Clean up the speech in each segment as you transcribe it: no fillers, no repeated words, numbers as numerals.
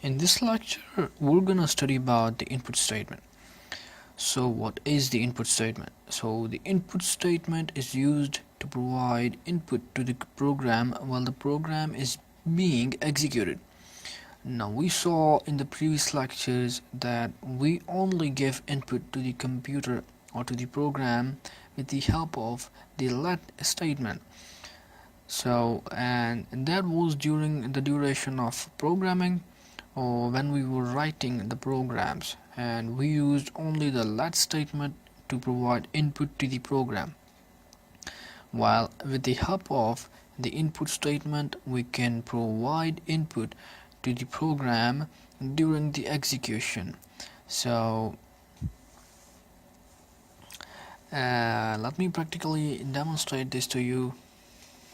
In this lecture, we're gonna study about the input statement. So what is the input statement? So the input statement is used to provide input to the program while the program is being executed. Now we saw in the previous lectures that we only give input to the computer or to the program with the help of the let statement. So and that was during the duration of programming or when we were writing the programs, and we used only the let statement to provide input to the program, while with the help of the input statement we can provide input to the program during the execution. So let me practically demonstrate this to you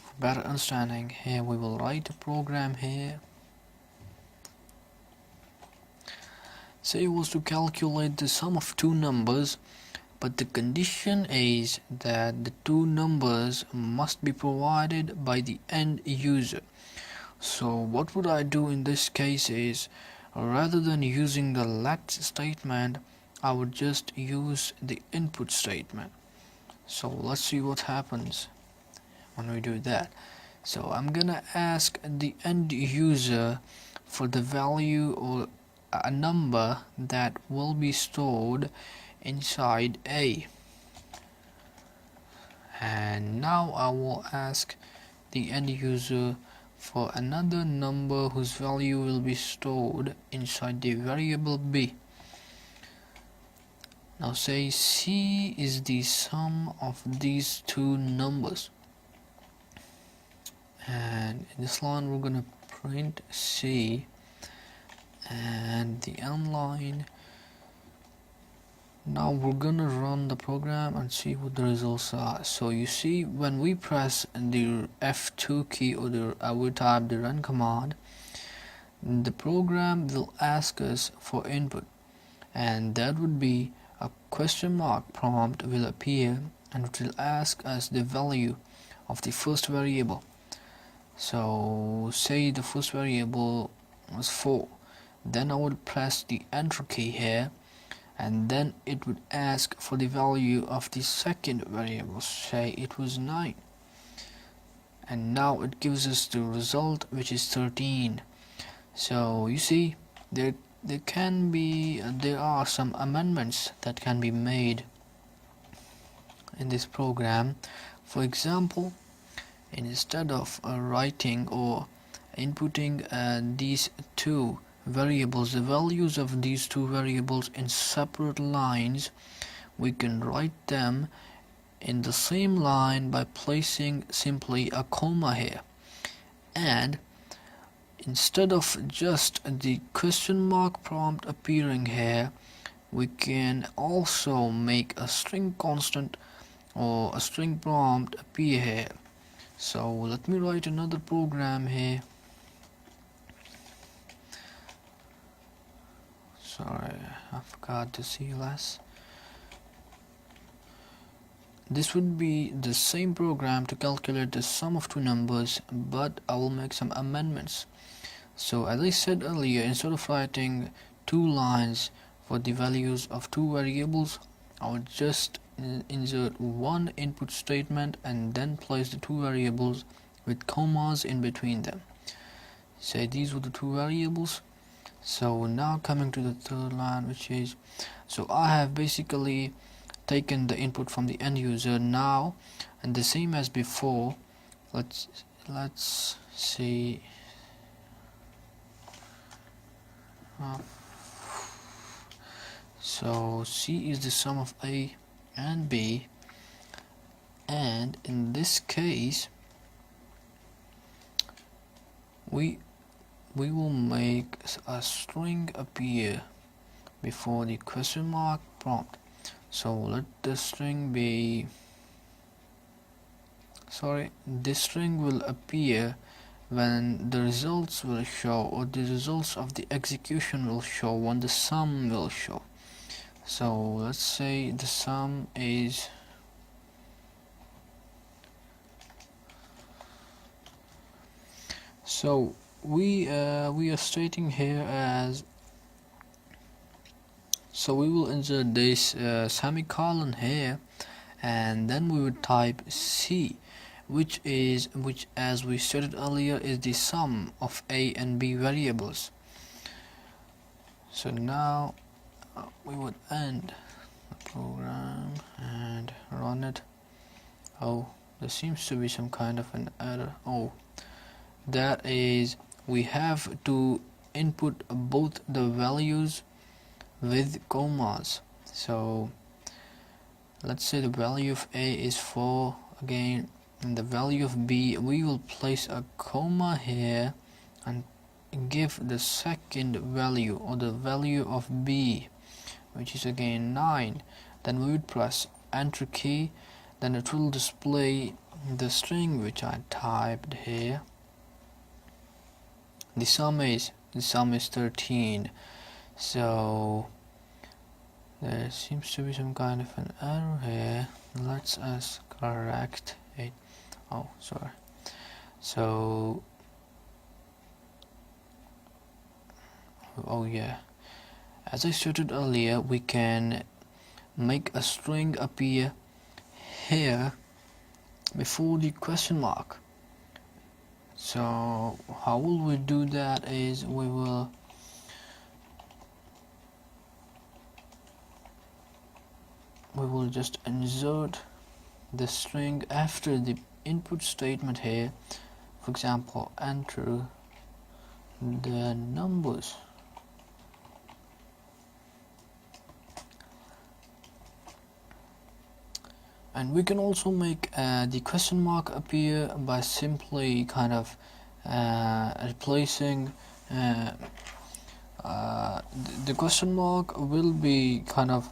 for better understanding. Here we will write a program here. Say it was to calculate the sum of two numbers, but the condition is that the two numbers must be provided by the end user. So what would I do in this case is, rather than using the let statement, I would just use the input statement. So let's see what happens when we do that. So I'm gonna ask the end user for the value or a number that will be stored inside A, and now I will ask the end user for another number whose value will be stored inside the variable B. Now say C is the sum of these two numbers, and in this line we're gonna print C, and the end line. Now we're gonna run the program and see what the results are. So you see, when we press the F2 key or we type the run command, the program will ask us for input, and that would be a question mark prompt will appear, and it will ask us the value of the first variable. So say the first variable was 4, then I would press the enter key here, and then it would ask for the value of the second variable. Say it was 9, and now it gives us the result, which is 13. So you see, there are some amendments that can be made in this program. For example, instead of writing or inputting these two variables, the values of these two variables in separate lines, we can write them in the same line by placing simply a comma here. And instead of just the question mark prompt appearing here, we can also make a string constant or a string prompt appear here. So let me write another program here. Sorry, I forgot the CLS. This would be the same program to calculate the sum of two numbers, but I will make some amendments. So as I said earlier, instead of writing two lines for the values of two variables, I would just insert one input statement and then place the two variables with commas in between them. Say these were the two variables. So now coming to the third line, which is, so I have basically taken the input from the end user now, and the same as before. Let's see. So C is the sum of A and B, and in this case we will make a string appear before the question mark prompt. So let the string be, this string will appear when the results will show, or the results of the execution will show when the sum will show. So let's say the sum is we are stating here as, so we will insert this semicolon here, and then we would type C, which as we stated earlier is the sum of a and b variables. So now we would end the program and run it. Oh, there seems to be some kind of an error. Oh, that is, we have to input both the values with commas. So let's say the value of a is 4 again, and the value of b, we will place a comma here and give the second value, or the value of b, which is again 9. Then we would press enter key, then it will display the string which I typed here. The sum is 13. So there seems to be some kind of an error here. Let's correct it. Oh, sorry. So oh yeah, as I stated earlier, we can make a string appear here before the question mark. So how will we do that is we will just insert the string after the input statement here. For example, enter the numbers. And we can also make the question mark appear by simply kind of replacing the question mark will be kind of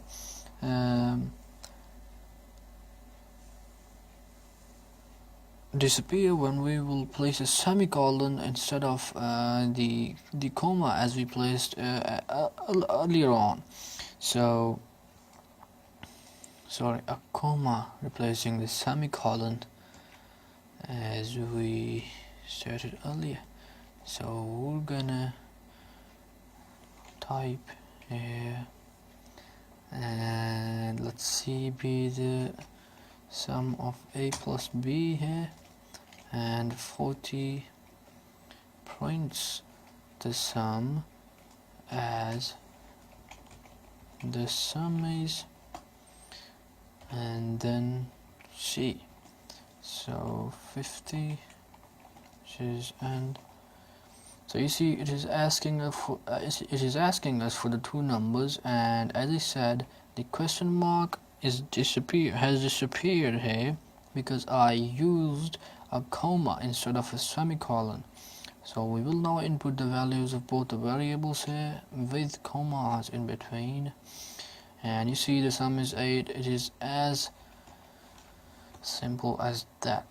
disappear when we will place a semicolon instead of the comma as we placed earlier on. So sorry, a comma replacing the semicolon as we stated earlier. So we're gonna type here, and let's see, be the sum of a plus b here, and 40 prints the sum as the sum is, and then C. So 50, which is, and so you see it is asking us for the two numbers, and as I said, the question mark has disappeared here because I used a comma instead of a semicolon. So we will now input the values of both the variables here with commas in between, and you see the sum is 8. It is as simple as that.